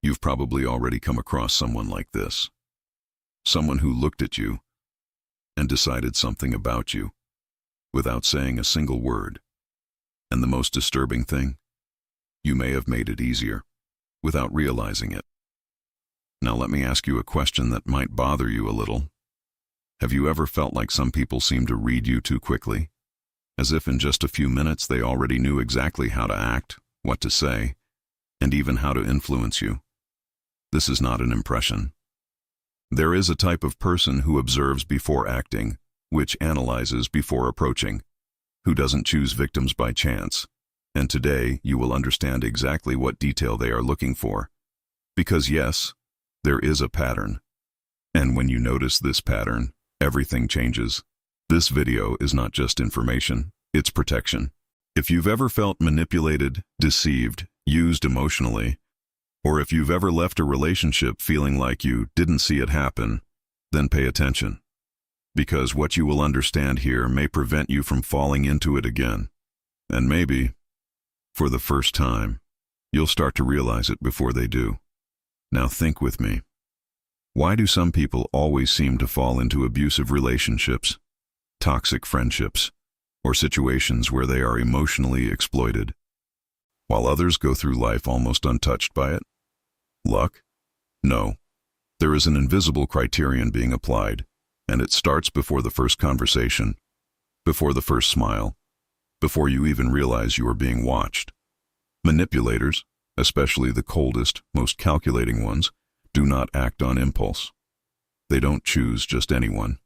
You've probably already come across someone like this. Someone who looked at you and decided something about you without saying a single word. And the most disturbing thing, you may have made it easier without realizing it. Now let me ask you a question that might bother you a little. Have you ever felt like some people seem to read you too quickly? As if in just a few minutes they already knew exactly how to act, what to say, and even how to influence you? This is not an impression. There is a type of person who observes before acting, which analyzes before approaching, who doesn't choose victims by chance. And today you will understand exactly what detail they are looking for. Because yes, there is a pattern. And when you notice this pattern, everything changes. This video is not just information, it's protection. If you've ever felt manipulated, deceived, used emotionally, or if you've ever left a relationship feeling like you didn't see it happen, then pay attention. Because what you will understand here may prevent you from falling into it again. And maybe, for the first time, you'll start to realize it before they do. Now think with me. Why do some people always seem to fall into abusive relationships, toxic friendships, or situations where they are emotionally exploited, while others go through life almost untouched by it? Luck? No. There is an invisible criterion being applied, and it starts before the first conversation, before the first smile, before you even realize you are being watched. Manipulators, especially the coldest, most calculating ones, do not act on impulse. They don't choose just anyone.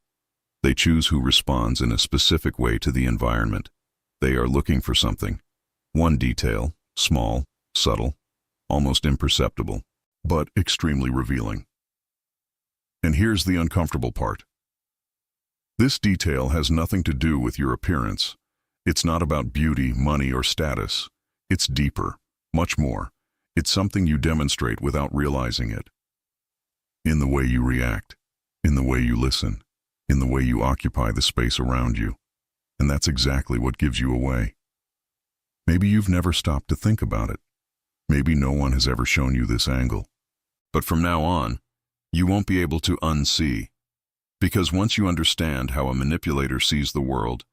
They choose who responds in a specific way to the environment. They are looking for something. One detail, small, subtle, almost imperceptible, but extremely revealing. And here's the uncomfortable part. This detail has nothing to do with your appearance. It's not about beauty, money, or status. It's deeper, much more. It's something you demonstrate without realizing it. In the way you react, in the way you listen, in the way you occupy the space around you. And that's exactly what gives you away. Maybe you've never stopped to think about it. Maybe no one has ever shown you this angle. But from now on, you won't be able to unsee. Because once you understand how a manipulator sees the world,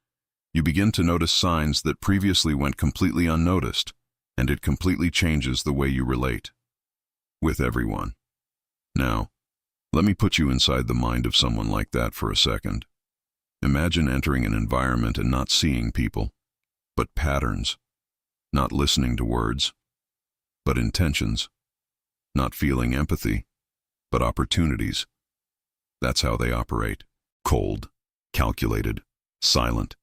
you begin to notice signs that previously went completely unnoticed, and it completely changes the way you relate with everyone. Now, let me put you inside the mind of someone like that for a second. Imagine entering an environment and not seeing people, but patterns, not listening to words, but intentions, not feeling empathy, but opportunities. That's how they operate. Cold, calculated, silent,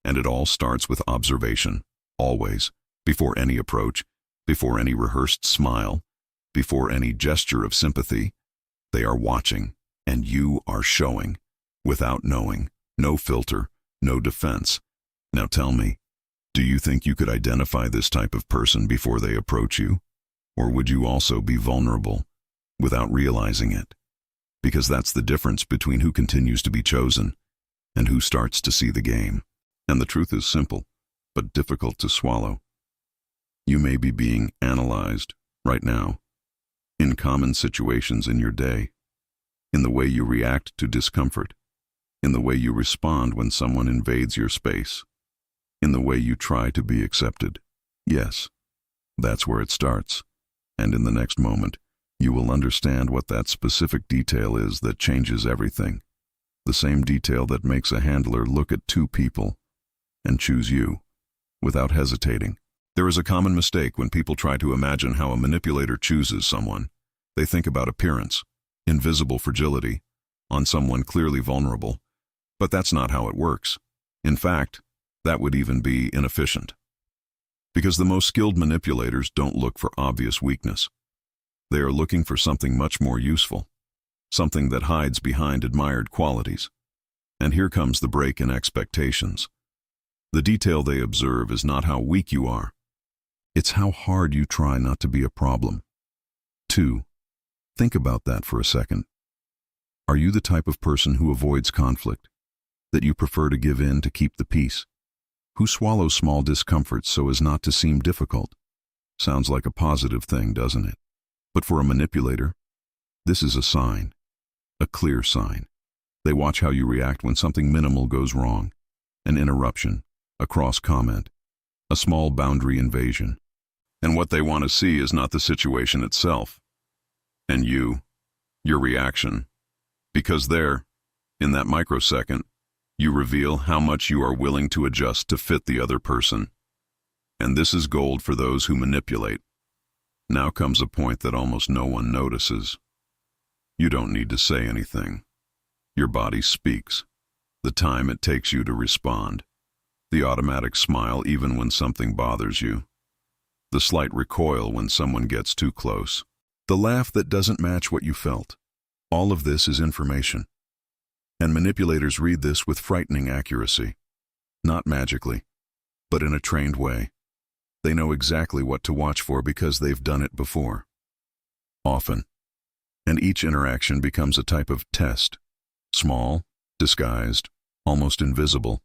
and it all starts with observation, always, before any approach, before any rehearsed smile, before any gesture of sympathy. They are watching, and you are showing, without knowing, no filter, no defense. Now tell me, do you think you could identify this type of person before they approach you? Or would you also be vulnerable, without realizing it? Because that's the difference between who continues to be chosen and who starts to see the game. And the truth is simple, but difficult to swallow. You may be being analyzed right now, in common situations in your day, in the way you react to discomfort, in the way you respond when someone invades your space, in the way you try to be accepted. Yes, that's where it starts. And in the next moment, you will understand what that specific detail is that changes everything. The same detail that makes a handler look at two people and choose you, without hesitating. There is a common mistake when people try to imagine how a manipulator chooses someone. They think about appearance, invisible fragility, on someone clearly vulnerable. But that's not how it works. In fact, that would even be inefficient. Because the most skilled manipulators don't look for obvious weakness. They are looking for something much more useful, something that hides behind admired qualities. And here comes the break in expectations. The detail they observe is not how weak you are. It's how hard you try not to be a problem. 2. Think about that for a second. Are you the type of person who avoids conflict, that you prefer to give in to keep the peace? Who swallows small discomforts so as not to seem difficult? Sounds like a positive thing, doesn't it? But for a manipulator, this is a sign, a clear sign. They watch how you react when something minimal goes wrong, an interruption, a cross comment, a small boundary invasion. And what they want to see is not the situation itself, and your reaction. Because there, in that microsecond, you reveal how much you are willing to adjust to fit the other person. And this is gold for those who manipulate. Now comes a point that almost no one notices. You don't need to say anything. Your body speaks. The time it takes you to respond. The automatic smile even when something bothers you. The slight recoil when someone gets too close. The laugh that doesn't match what you felt. All of this is information. And manipulators read this with frightening accuracy. Not magically, but in a trained way. They know exactly what to watch for because they've done it before. Often. And each interaction becomes a type of test. Small, disguised, almost invisible.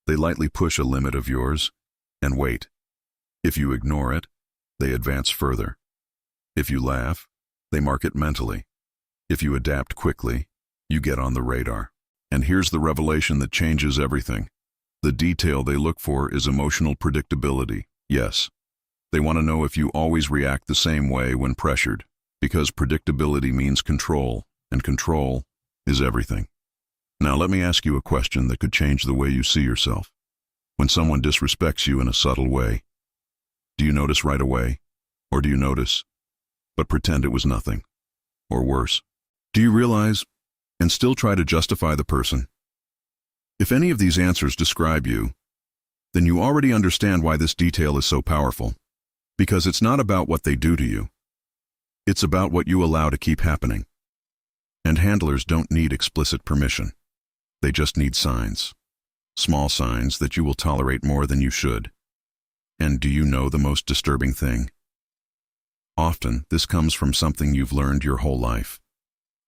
They lightly push a limit of yours and wait. If you ignore it, they advance further. If you laugh, they mark it mentally. If you adapt quickly, you get on the radar. And here's the revelation that changes everything. The detail they look for is emotional predictability. Yes, they want to know if you always react the same way when pressured, because predictability means control, and control is everything. Now let me ask you a question that could change the way you see yourself. When someone disrespects you in a subtle way, do you notice right away? Or do you notice, but pretend it was nothing? Or worse, do you realize and still try to justify the person? If any of these answers describe you, then you already understand why this detail is so powerful. Because it's not about what they do to you. It's about what you allow to keep happening. And handlers don't need explicit permission. They just need signs. Small signs that you will tolerate more than you should. And do you know the most disturbing thing? Often, this comes from something you've learned your whole life.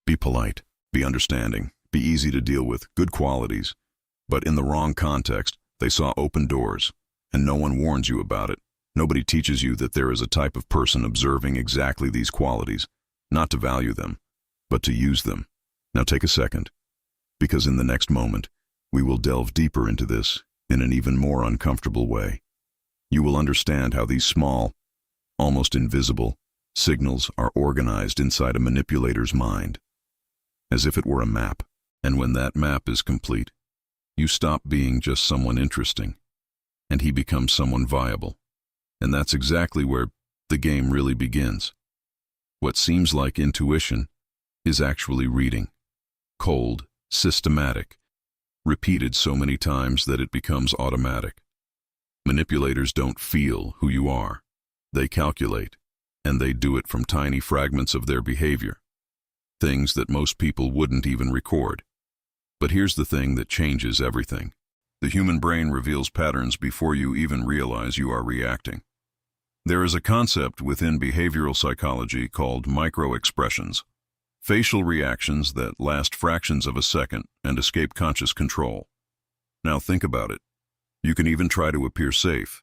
Be polite, be understanding, be easy to deal with, good qualities. But in the wrong context, they saw open doors, and no one warns you about it. Nobody teaches you that there is a type of person observing exactly these qualities, not to value them, but to use them. Now take a second, because in the next moment, we will delve deeper into this in an even more uncomfortable way. You will understand how these small, almost invisible, signals are organized inside a manipulator's mind, as if it were a map. And when that map is complete, you stop being just someone interesting, and he becomes someone viable. And that's exactly where the game really begins. What seems like intuition is actually reading. Cold, systematic, repeated so many times that it becomes automatic. Manipulators don't feel who you are. They calculate, and they do it from tiny fragments of their behavior. Things that most people wouldn't even record. But here's the thing that changes everything. The human brain reveals patterns before you even realize you are reacting. There is a concept within behavioral psychology called micro-expressions, facial reactions that last fractions of a second and escape conscious control. Now think about it. You can even try to appear safe.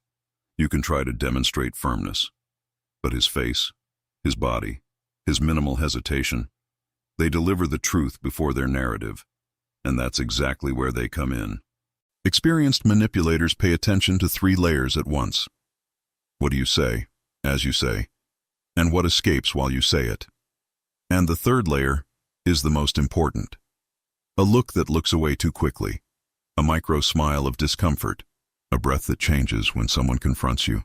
You can try to demonstrate firmness. But his face, his body, his minimal hesitation, they deliver the truth before their narrative. And that's exactly where they come in. Experienced manipulators pay attention to 3 layers at once. What do you say, as you say, and what escapes while you say it? And the 3rd layer is the most important. A look that looks away too quickly, a micro smile of discomfort, a breath that changes when someone confronts you.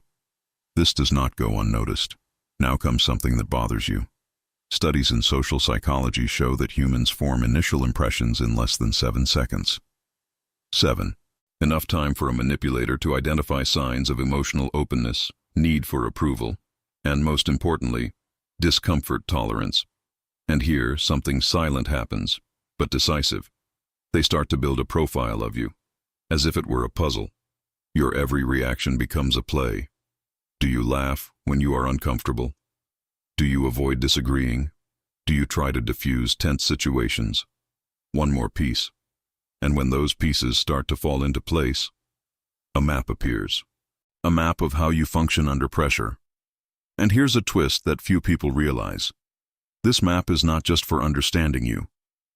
This does not go unnoticed. Now comes something that bothers you. Studies in social psychology show that humans form initial impressions in less than 7 seconds. 7. Enough time for a manipulator to identify signs of emotional openness, need for approval, and most importantly, discomfort tolerance. And here, something silent happens, but decisive. They start to build a profile of you, as if it were a puzzle. Your every reaction becomes a play. Do you laugh when you are uncomfortable? Do you avoid disagreeing? Do you try to diffuse tense situations? One more piece. And when those pieces start to fall into place, a map appears. A map of how you function under pressure. And here's a twist that few people realize. This map is not just for understanding you.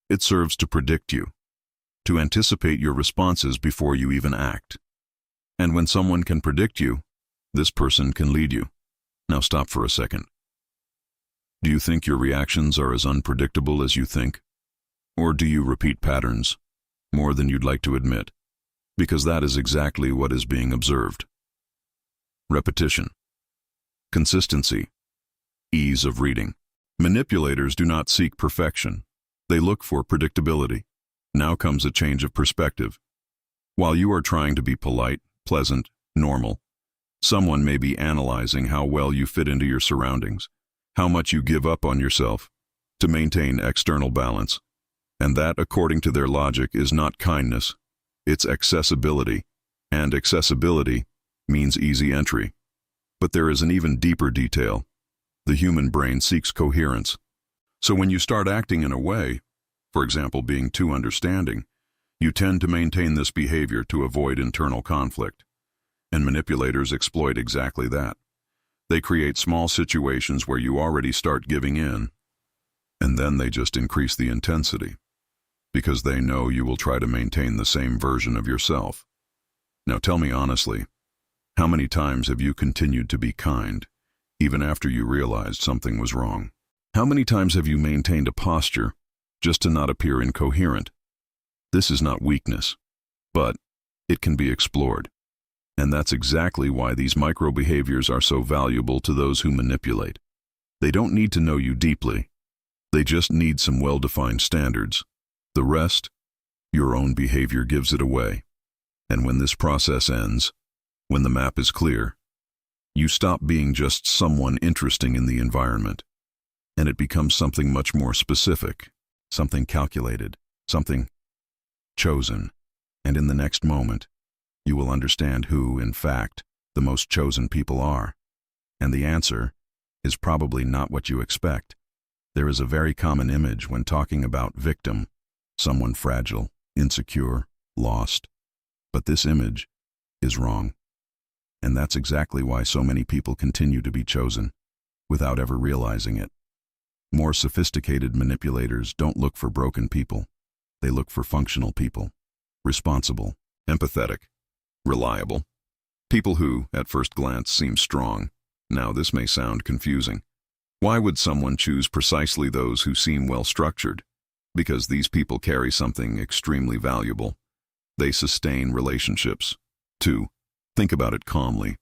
It serves to predict you, to anticipate your responses before you even act. And when someone can predict you, this person can lead you. Now stop for a second. Do you think your reactions are as unpredictable as you think? Or do you repeat patterns more than you'd like to admit? Because that is exactly what is being observed. Repetition, consistency, ease of reading. Manipulators do not seek perfection. They look for predictability. Now comes a change of perspective. While you are trying to be polite, pleasant, normal, someone may be analyzing how well you fit into your surroundings, how much you give up on yourself to maintain external balance. And that, according to their logic, is not kindness, it's accessibility. And accessibility means easy entry. But there is an even deeper detail. The human brain seeks coherence. So when you start acting in a way, for example, being too understanding, you tend to maintain this behavior to avoid internal conflict. And manipulators exploit exactly that. They create small situations where you already start giving in, and then they just increase the intensity, because they know you will try to maintain the same version of yourself. Now tell me honestly, how many times have you continued to be kind, even after you realized something was wrong? How many times have you maintained a posture just to not appear incoherent? This is not weakness, but it can be explored. And that's exactly why these micro-behaviors are so valuable to those who manipulate. They don't need to know you deeply. They just need some well-defined standards. The rest, your own behavior gives it away. And when this process ends, when the map is clear, you stop being just someone interesting in the environment, and it becomes something much more specific, something calculated, something chosen. And in the next moment, you will understand who, in fact, the most chosen people are. And the answer is probably not what you expect. There is a very common image when talking about victim, someone fragile, insecure, lost. But this image is wrong. And that's exactly why so many people continue to be chosen, without ever realizing it. More sophisticated manipulators don't look for broken people. They look for functional people, responsible, empathetic, reliable. People who, at first glance, seem strong. Now this may sound confusing. Why would someone choose precisely those who seem well-structured? Because these people carry something extremely valuable. They sustain relationships. 2. Think about it calmly.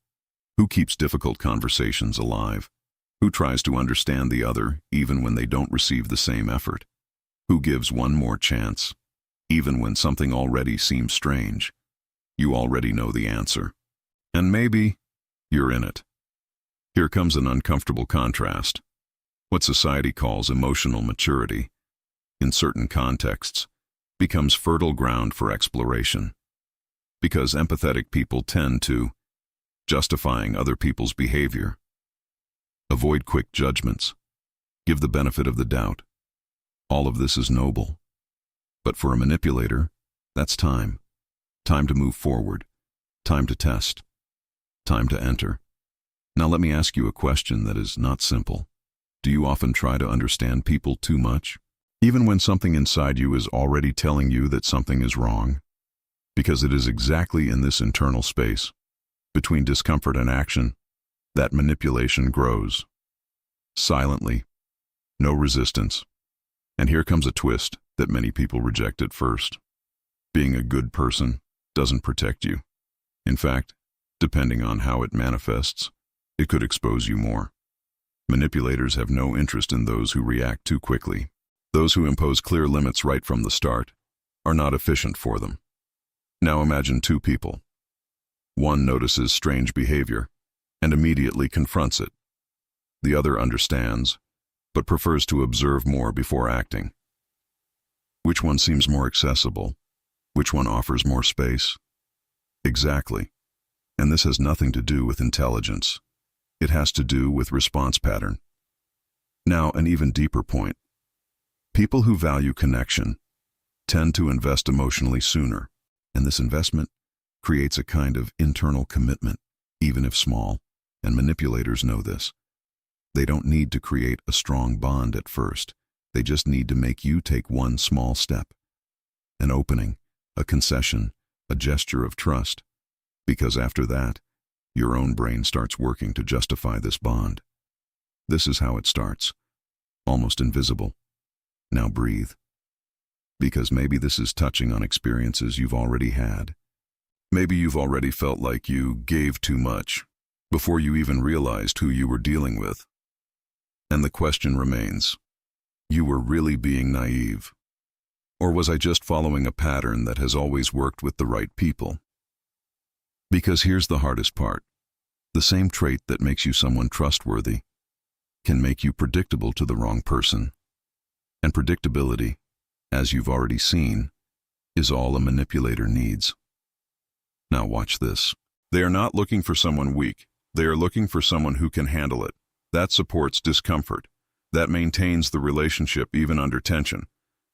Who keeps difficult conversations alive? Who tries to understand the other even when they don't receive the same effort? Who gives one more chance, even when something already seems strange? You already know the answer. And maybe you're in it. Here comes an uncomfortable contrast. What society calls emotional maturity, in certain contexts, becomes fertile ground for exploration. Because empathetic people tend to justifying other people's behavior, avoid quick judgments, give the benefit of the doubt. All of this is noble. But for a manipulator, that's time. Time to move forward, time to test, time to enter. Now let me ask you a question that is not simple. Do you often try to understand people too much, even when something inside you is already telling you that something is wrong? Because it is exactly in this internal space, between discomfort and action, that manipulation grows. Silently, no resistance. And here comes a twist that many people reject at first. Being a good person doesn't protect you. In fact, depending on how it manifests, it could expose you more. Manipulators have no interest in those who react too quickly. Those who impose clear limits right from the start are not efficient for them. Now imagine two people. One notices strange behavior and immediately confronts it. The other understands, but prefers to observe more before acting. Which one seems more accessible? Which one offers more space? Exactly. And this has nothing to do with intelligence. It has to do with response pattern. Now, an even deeper point. People who value connection tend to invest emotionally sooner, and this investment creates a kind of internal commitment, even if small, and manipulators know this. They don't need to create a strong bond at first. They just need to make you take one small step. An opening, a concession, a gesture of trust. Because after that, your own brain starts working to justify this bond. This is how it starts. Almost invisible. Now breathe. Because maybe this is touching on experiences you've already had. Maybe you've already felt like you gave too much before you even realized who you were dealing with. And the question remains, you were really being naive? Or was I just following a pattern that has always worked with the right people? Because here's the hardest part. The same trait that makes you someone trustworthy can make you predictable to the wrong person. And predictability, as you've already seen, is all a manipulator needs. Now watch this. They are not looking for someone weak. They are looking for someone who can handle it. That supports discomfort. That maintains the relationship even under tension.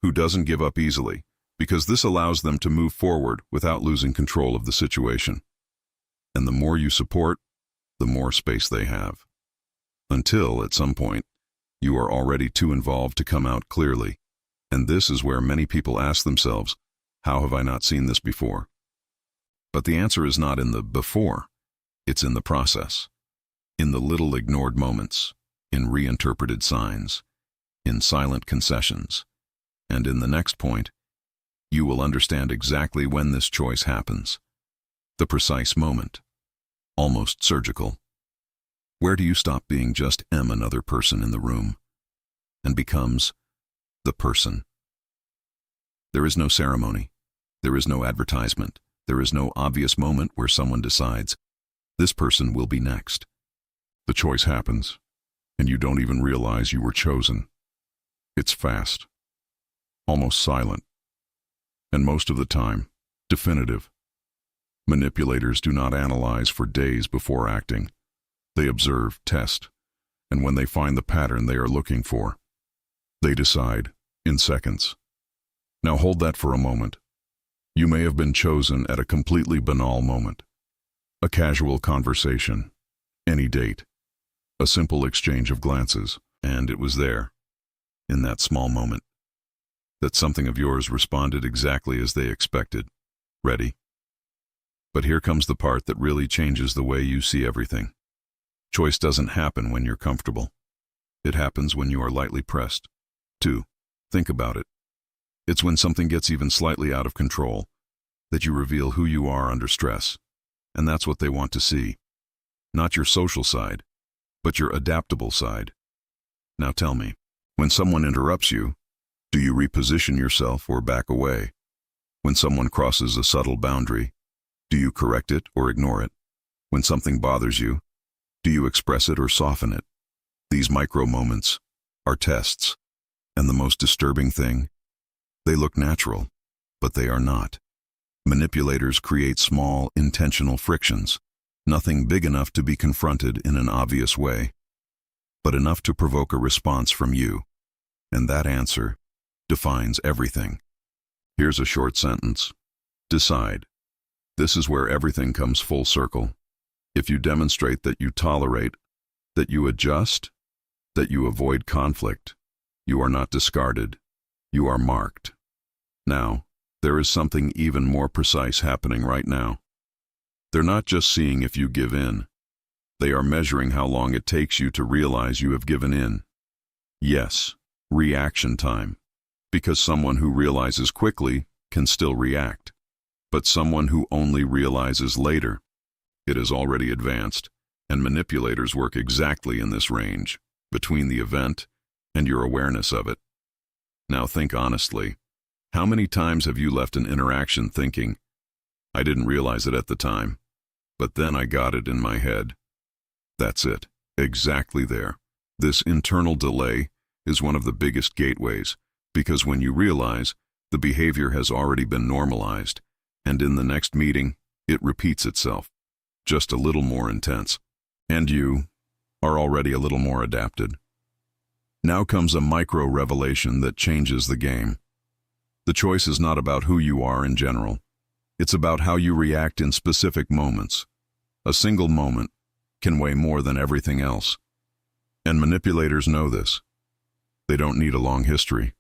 Who doesn't give up easily, because this allows them to move forward without losing control of the situation. And the more you support, the more space they have. Until, at some point, you are already too involved to come out clearly. And this is where many people ask themselves, how have I not seen this before? But the answer is not in the before, it's in the process. In the little ignored moments, in reinterpreted signs, in silent concessions. And in the next point, you will understand exactly when this choice happens. The precise moment. Almost surgical. Where do you stop being just another person in the room and becomes the person? There is no ceremony. There is no advertisement. There is no obvious moment where someone decides, this person will be next. The choice happens, and you don't even realize you were chosen. It's fast, almost silent, and most of the time, definitive. Manipulators do not analyze for days before acting. They observe, test, and when they find the pattern they are looking for, they decide in seconds. Now hold that for a moment. You may have been chosen at a completely banal moment. A casual conversation, any date, a simple exchange of glances, and it was there, in that small moment, that something of yours responded exactly as they expected. Ready? But here comes the part that really changes the way you see everything. Choice doesn't happen when you're comfortable. It happens when you are lightly pressed. 2. Think about it. It's when something gets even slightly out of control that you reveal who you are under stress. And that's what they want to see. Not your social side, but your adaptable side. Now tell me, when someone interrupts you, do you reposition yourself or back away? When someone crosses a subtle boundary, do you correct it or ignore it? When something bothers you, do you express it or soften it? These micro moments are tests. And the most disturbing thing? They look natural, but they are not. Manipulators create small, intentional frictions, nothing big enough to be confronted in an obvious way, but enough to provoke a response from you. And that answer defines everything. Here's a short sentence. Decide. This is where everything comes full circle. If you demonstrate that you tolerate, that you adjust, that you avoid conflict, you are not discarded. You are marked. Now, there is something even more precise happening right now. They're not just seeing if you give in. They are measuring how long it takes you to realize you have given in. Yes, reaction time. Because someone who realizes quickly can still react. But someone who only realizes later, it is already advanced, and manipulators work exactly in this range, between the event and your awareness of it. Now think honestly, how many times have you left an interaction thinking, I didn't realize it at the time, but then I got it in my head? That's it, exactly there. This internal delay is one of the biggest gateways, because when you realize, the behavior has already been normalized, and in the next meeting, it repeats itself, just a little more intense, and you are already a little more adapted. Now comes a micro revelation that changes the game. The choice is not about who you are in general. It's about how you react in specific moments. A single moment can weigh more than everything else. And manipulators know this. They don't need a long history.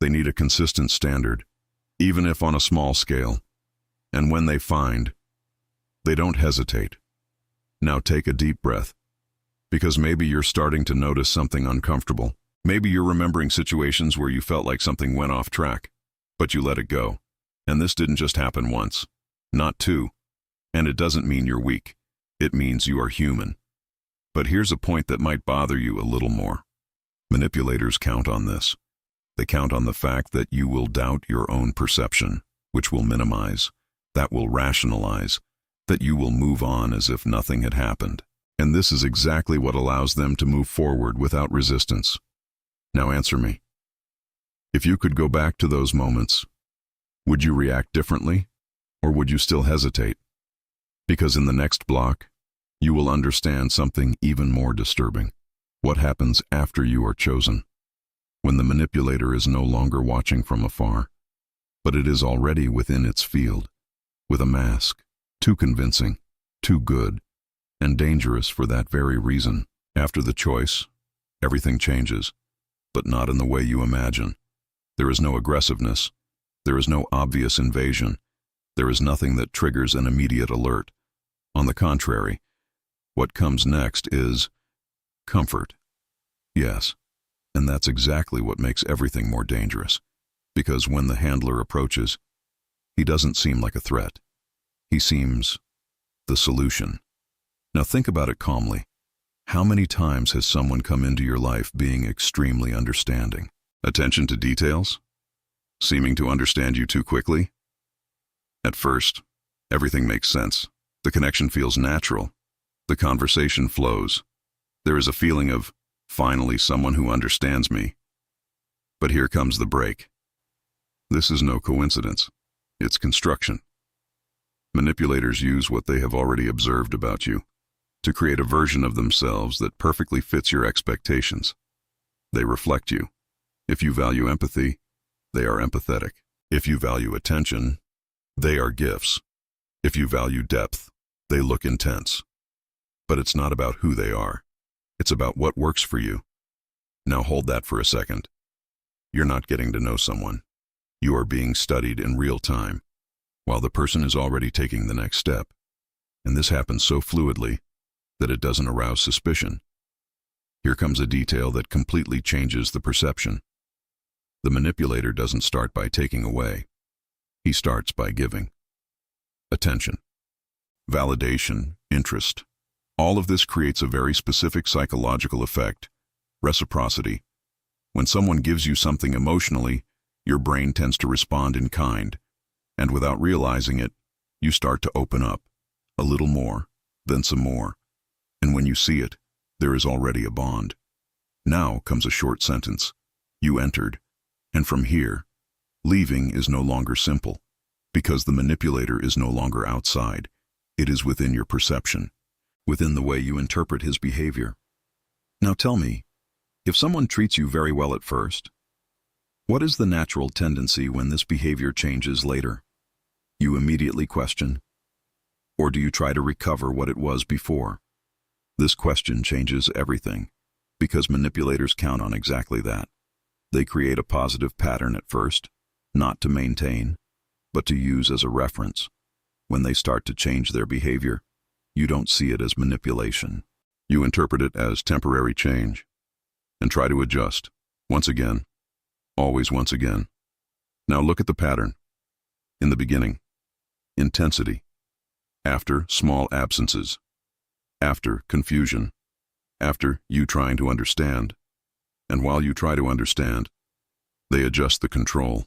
They need a consistent standard, even if on a small scale. And when they find, they don't hesitate. Now take a deep breath, because maybe you're starting to notice something uncomfortable. Maybe you're remembering situations where you felt like something went off track, but you let it go. And this didn't just happen once, not two. And it doesn't mean you're weak. It means you are human. But here's a point that might bother you a little more. Manipulators count on this. They count on the fact that you will doubt your own perception, which will minimize, that will rationalize, that you will move on as if nothing had happened. And this is exactly what allows them to move forward without resistance. Now answer me. If you could go back to those moments, would you react differently, or would you still hesitate? Because in the next block, you will understand something even more disturbing. What happens after you are chosen? When the manipulator is no longer watching from afar, but it is already within its field, with a mask, too convincing, too good, and dangerous for that very reason. After the choice, everything changes, but not in the way you imagine. There is no aggressiveness. There is no obvious invasion. There is nothing that triggers an immediate alert. On the contrary, what comes next is comfort. Yes, and that's exactly what makes everything more dangerous. Because when the handler approaches, he doesn't seem like a threat. He seems the solution. Now think about it calmly. How many times has someone come into your life being extremely understanding? Attention to details? Seeming to understand you too quickly? At first, everything makes sense. The connection feels natural. The conversation flows. There is a feeling of, finally, someone who understands me. But here comes the break. This is no coincidence. It's construction. Manipulators use what they have already observed about you to create a version of themselves that perfectly fits your expectations. They reflect you. If you value empathy, they are empathetic. If you value attention, they are gifts. If you value depth, they look intense. But it's not about who they are. It's about what works for you. Now hold that for a second. You're not getting to know someone. You are being studied in real time, while the person is already taking the next step. And this happens so fluidly that it doesn't arouse suspicion. Here comes a detail that completely changes the perception. The manipulator doesn't start by taking away. He starts by giving. Attention, validation, interest. All of this creates a very specific psychological effect, reciprocity. When someone gives you something emotionally, your brain tends to respond in kind, and without realizing it, you start to open up, a little more, then some more. And when you see it, there is already a bond. Now comes a short sentence. You entered, and from here, leaving is no longer simple, because the manipulator is no longer outside. It is within your perception, within the way you interpret his behavior. Now tell me, if someone treats you very well at first, what is the natural tendency when this behavior changes later? You immediately question, or do you try to recover what it was before? This question changes everything, because manipulators count on exactly that. They create a positive pattern at first, not to maintain, but to use as a reference. When they start to change their behavior, you don't see it as manipulation. You interpret it as temporary change, and try to adjust, once again, always once again. Now look at the pattern. In the beginning, intensity. After, small absences. After, confusion. After, you trying to understand. And while you try to understand, they adjust the control.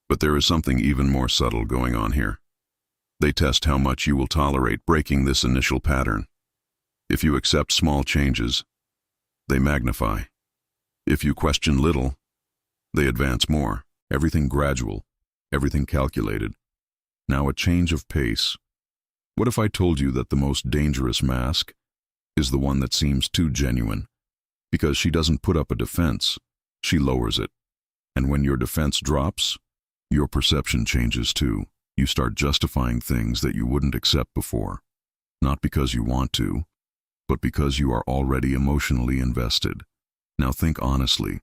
But there is something even more subtle going on here. They test how much you will tolerate breaking this initial pattern. If you accept small changes, they magnify. If you question little, they advance more. Everything gradual, everything calculated. Now a change of pace. What if I told you that the most dangerous mask is the one that seems too genuine? Because she doesn't put up a defense, she lowers it. And when your defense drops, your perception changes too. You start justifying things that you wouldn't accept before. Not because you want to, but because you are already emotionally invested. Now think honestly.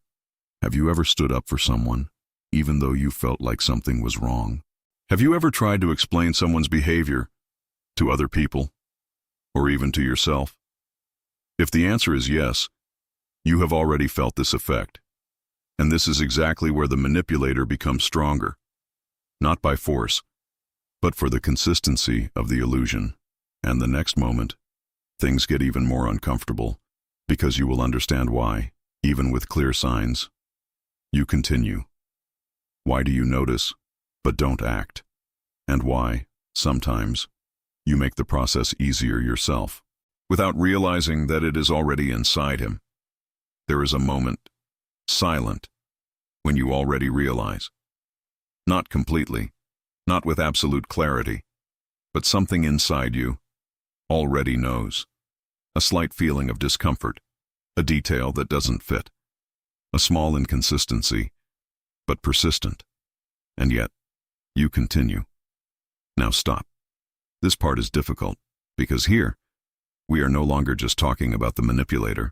Have you ever stood up for someone, even though you felt like something was wrong? Have you ever tried to explain someone's behavior to other people, or even to yourself? If the answer is yes, you have already felt this effect. And this is exactly where the manipulator becomes stronger, not by force, but for the consistency of the illusion. And the next moment, things get even more uncomfortable, because you will understand why, even with clear signs. You continue. Why do you notice, but don't act? And why, sometimes, you make the process easier yourself, without realizing that it is already inside him. There is a moment, silent, when you already realize. Not completely, not with absolute clarity, but something inside you already knows. A slight feeling of discomfort, a detail that doesn't fit, a small inconsistency, but persistent. And yet, you continue. Now stop. This part is difficult, because here, we are no longer just talking about the manipulator.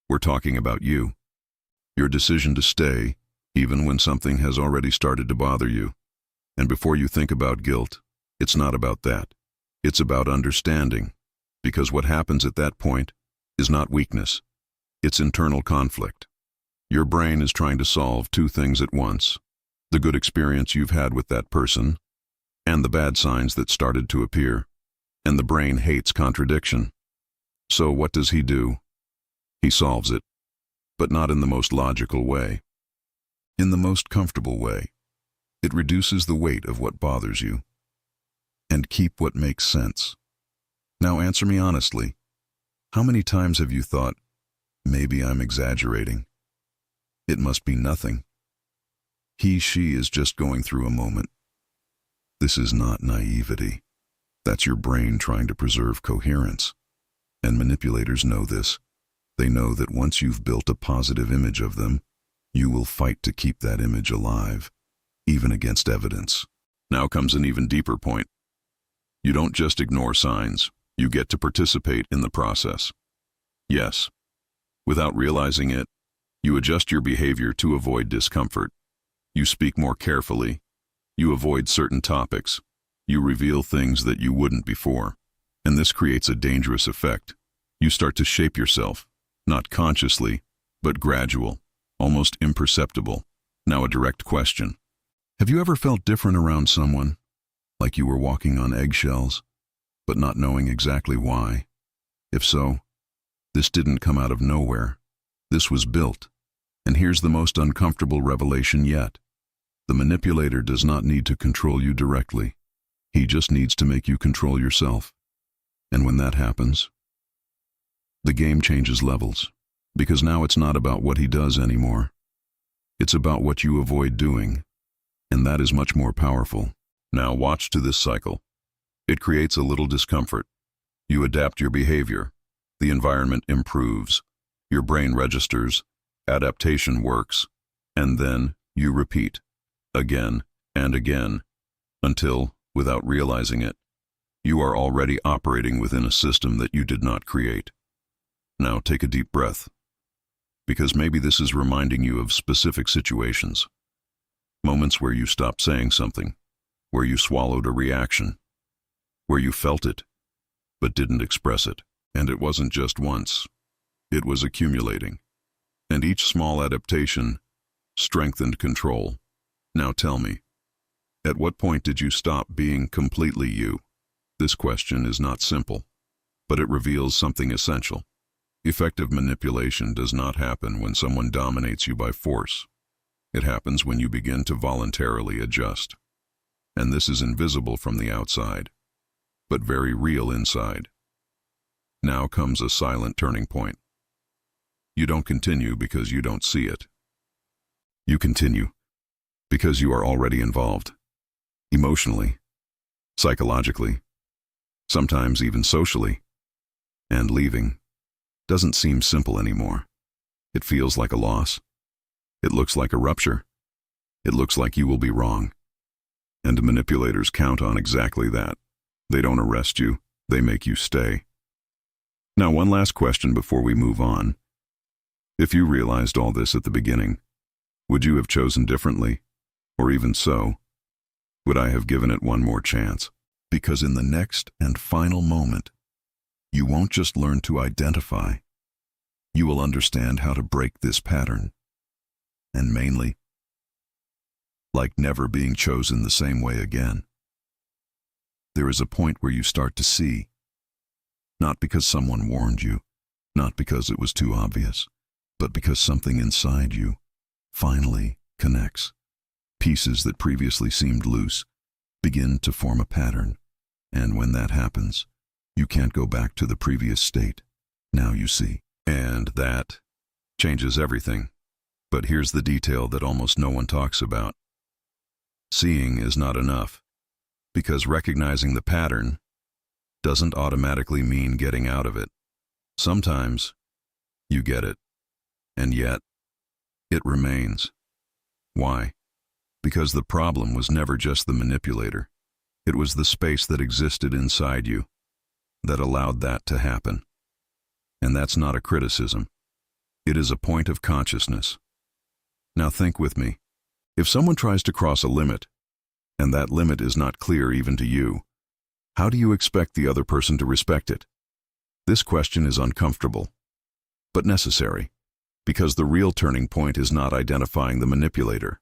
We're talking about you. Your decision to stay, even when something has already started to bother you. And before you think about guilt, it's not about that. It's about understanding. Because what happens at that point is not weakness. It's internal conflict. Your brain is trying to solve two things at once: the good experience you've had with that person, and the bad signs that started to appear. And the brain hates contradiction. So what does he do? He solves it, but not in the most logical way. In the most comfortable way. It reduces the weight of what bothers you, and keep what makes sense. Now answer me honestly. How many times have you thought, maybe I'm exaggerating? It must be nothing. She is just going through a moment. This is not naivety. That's your brain trying to preserve coherence. And manipulators know this. They know that once you've built a positive image of them, you will fight to keep that image alive, even against evidence. Now comes an even deeper point. You don't just ignore signs. You get to participate in the process. Yes. Without realizing it, you adjust your behavior to avoid discomfort. You speak more carefully. You avoid certain topics. You reveal things that you wouldn't before. And this creates a dangerous effect. You start to shape yourself, not consciously, but gradual, almost imperceptible. Now a direct question. Have you ever felt different around someone, like you were walking on eggshells, but not knowing exactly why? If so, this didn't come out of nowhere. This was built. And here's the most uncomfortable revelation yet. The manipulator does not need to control you directly. He just needs to make you control yourself. And when that happens, the game changes levels. Because now it's not about what he does anymore. It's about what you avoid doing. And that is much more powerful. Now watch to this cycle. It creates a little discomfort. You adapt your behavior. The environment improves. Your brain registers. Adaptation works. And then you repeat. Again and again. Until, without realizing it, you are already operating within a system that you did not create. Now take a deep breath. Because maybe this is reminding you of specific situations. Moments where you stopped saying something. Where you swallowed a reaction. Where you felt it, but didn't express it. And it wasn't just once. It was accumulating. And each small adaptation strengthened control. Now tell me, at what point did you stop being completely you? This question is not simple, but it reveals something essential. Effective manipulation does not happen when someone dominates you by force. It happens when you begin to voluntarily adjust. And this is invisible from the outside, but very real inside. Now comes a silent turning point. You don't continue because you don't see it. You continue because you are already involved. Emotionally, psychologically, sometimes even socially. And leaving doesn't seem simple anymore. It feels like a loss. It looks like a rupture. It looks like you will be wrong. And manipulators count on exactly that. They don't arrest you, they make you stay. Now, one last question before we move on. If you realized all this at the beginning, would you have chosen differently? Or even so, would I have given it one more chance? Because in the next and final moment, you won't just learn to identify, you will understand how to break this pattern. And mainly, like never being chosen the same way again. There is a point where you start to see, not because someone warned you, not because it was too obvious, but because something inside you finally connects. Pieces that previously seemed loose begin to form a pattern, and when that happens, you can't go back to the previous state. Now you see. And that changes everything. But here's the detail that almost no one talks about. Seeing is not enough, because recognizing the pattern doesn't automatically mean getting out of it. Sometimes you get it, and yet it remains. Why? Because the problem was never just the manipulator. It was the space that existed inside you that allowed that to happen. And that's not a criticism. It is a point of consciousness. Now think with me. If someone tries to cross a limit, and that limit is not clear even to you, how do you expect the other person to respect it? This question is uncomfortable, but necessary, because the real turning point is not identifying the manipulator.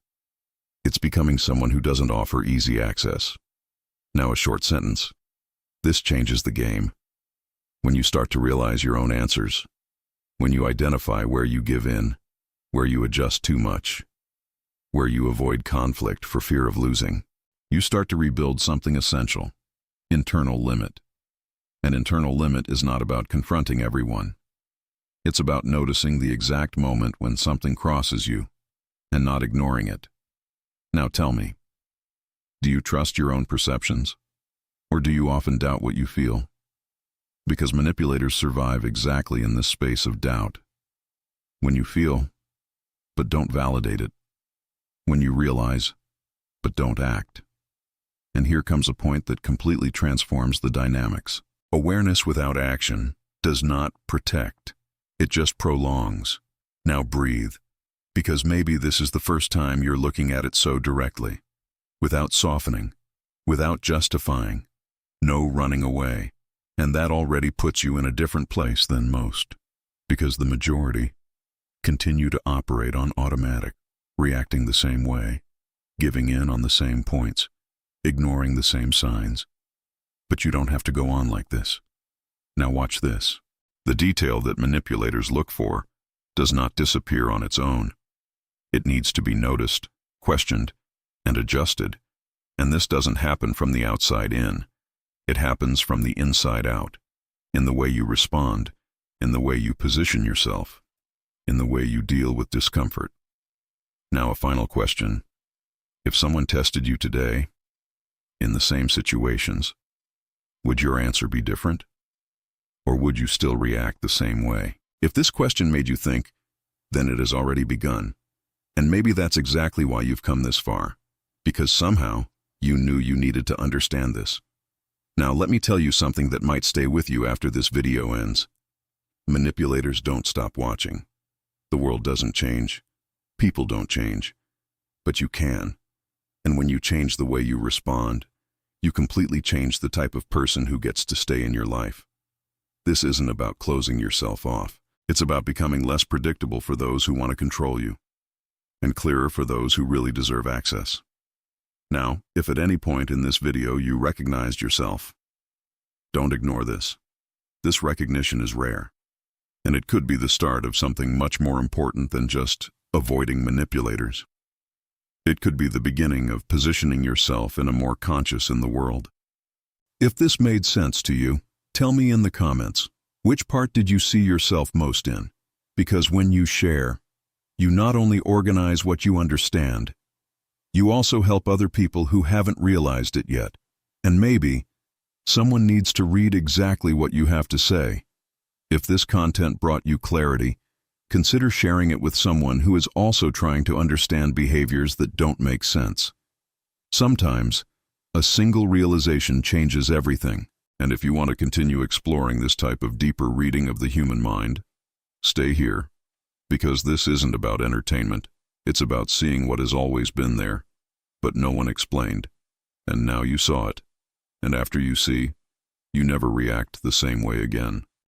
It's becoming someone who doesn't offer easy access. Now a short sentence. This changes the game. When you start to realize your own answers, when you identify where you give in, where you adjust too much, where you avoid conflict for fear of losing, you start to rebuild something essential: internal limit. An internal limit is not about confronting everyone. It's about noticing the exact moment when something crosses you and not ignoring it. Now tell me, do you trust your own perceptions? Or do you often doubt what you feel? Because manipulators survive exactly in this space of doubt. When you feel, but don't validate it. When you realize, but don't act. And here comes a point that completely transforms the dynamics. Awareness without action does not protect. It just prolongs. Now breathe, because maybe this is the first time you're looking at it so directly, without softening, without justifying, no running away. And that already puts you in a different place than most, because the majority continue to operate on automatic, reacting the same way, giving in on the same points, ignoring the same signs. But you don't have to go on like this. Now watch this. The detail that manipulators look for does not disappear on its own. It needs to be noticed, questioned, and adjusted. And this doesn't happen from the outside in. It happens from the inside out, in the way you respond, in the way you position yourself, in the way you deal with discomfort. Now a final question. If someone tested you today, in the same situations, would your answer be different? Or would you still react the same way? If this question made you think, then it has already begun. And maybe that's exactly why you've come this far, because somehow you knew you needed to understand this. Now let me tell you something that might stay with you after this video ends. Manipulators don't stop watching. The world doesn't change. People don't change. But you can. And when you change the way you respond, you completely change the type of person who gets to stay in your life. This isn't about closing yourself off. It's about becoming less predictable for those who want to control you, and clearer for those who really deserve access. Now, if at any point in this video you recognized yourself, don't ignore this. This recognition is rare, and it could be the start of something much more important than just avoiding manipulators. It could be the beginning of positioning yourself in a more conscious in the world. If this made sense to you, tell me in the comments, which part did you see yourself most in? Because when you share, you not only organize what you understand, you also help other people who haven't realized it yet. And maybe someone needs to read exactly what you have to say. If this content brought you clarity, consider sharing it with someone who is also trying to understand behaviors that don't make sense. Sometimes, a single realization changes everything. And if you want to continue exploring this type of deeper reading of the human mind, stay here, because this isn't about entertainment. It's about seeing what has always been there, but no one explained. And now you saw it. And after you see, you never react the same way again.